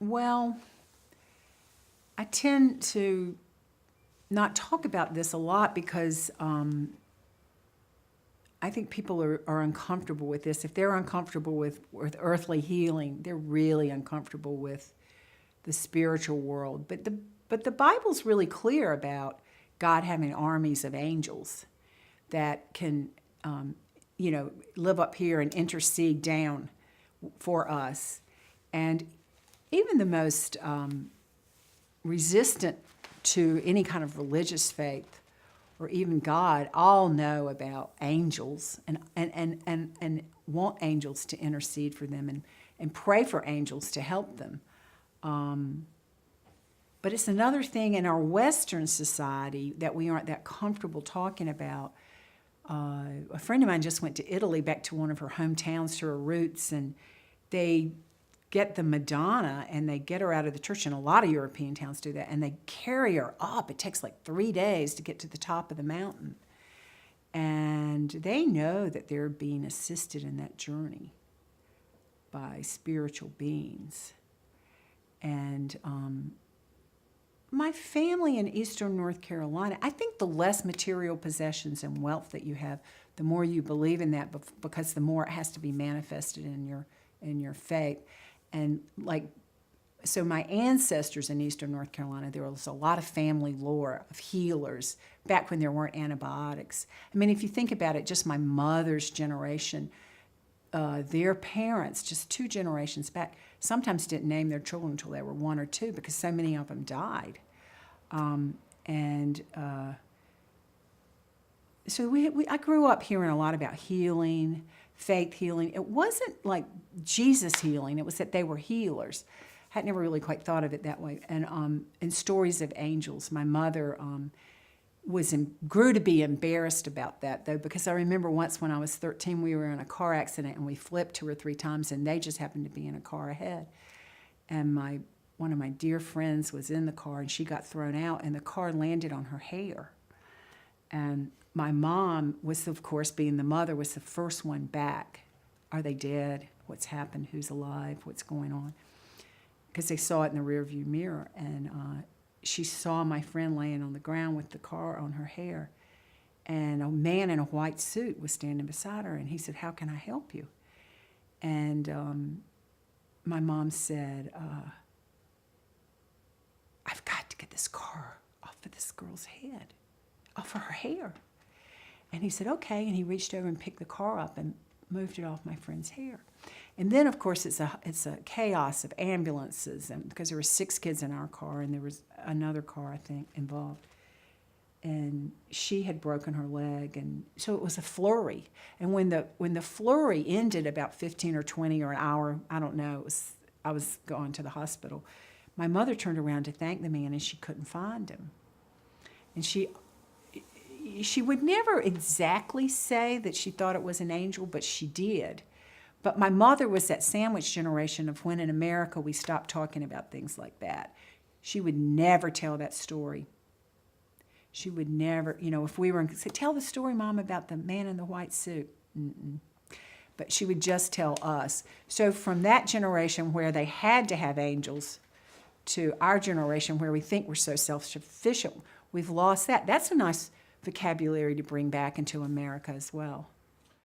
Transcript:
Well, I tend to not talk about this a lot because I think people are uncomfortable with this. If they're uncomfortable with earthly healing, they're really uncomfortable with the spiritual world. But the Bible's really clear about God having armies of angels that can, live up here and intercede down for us. And even the most resistant to any kind of religious faith or even God all know about angels and want angels to intercede for them and pray for angels to help them. But it's another thing in our Western society that we aren't that comfortable talking about. A friend of mine just went to Italy, back to one of her hometowns, to her roots, and they get the Madonna and they get her out of the church, and a lot of European towns do that, and they carry her up. It takes like 3 days to get to the top of the mountain. And they know that they're being assisted in that journey by spiritual beings. And my family in Eastern North Carolina, I think the less material possessions and wealth that you have, the more you believe in that, because the more it has to be manifested in your faith. And so my ancestors in Eastern North Carolina, there was a lot of family lore of healers back when there weren't antibiotics. I mean, if you think about it, just my mother's generation, their parents, just 2 generations back, sometimes didn't name their children until they were 1 or 2 because so many of them died. So I grew up hearing a lot about healing, faith healing. It wasn't like Jesus healing. It was that they were healers. I had never really quite thought of it that way. And stories of angels. My mother grew to be embarrassed about that, though, because I remember once when I was 13, we were in a car accident and we flipped 2 or 3 times, and they just happened to be in a car ahead. And one of my dear friends was in the car, and she got thrown out, and the car landed on her hair. And my mom was, of course, being the mother, was the first one back. Are they dead? What's happened? Who's alive? What's going on? Because they saw it in the rearview mirror. And she saw my friend laying on the ground with the car on her hair. And a man in a white suit was standing beside her. And he said, "How can I help you?" And my mom said, "I've got to get this car off of this girl's head, off of her hair." And he said, "Okay." And he reached over and picked the car up and moved it off my friend's hair. And then, of course, it's a chaos of ambulances, and because there were 6 kids in our car, and there was another car, I think, involved. And she had broken her leg, and so it was a flurry. And when the flurry ended, about 15 or 20 or an hour, I don't know, I was going to the hospital. My mother turned around to thank the man, and she couldn't find him. And she would never exactly say that she thought it was an angel, but she did. But my mother was that sandwich generation of when in America we stopped talking about things like that. She would never tell that story. She would never, if we were say, "Tell the story, Mom, about the man in the white suit." Mm-mm. But she would just tell us. So from that generation where they had to have angels to our generation where we think we're so self-sufficient, we've lost that. That's a nice vocabulary to bring back into America as well.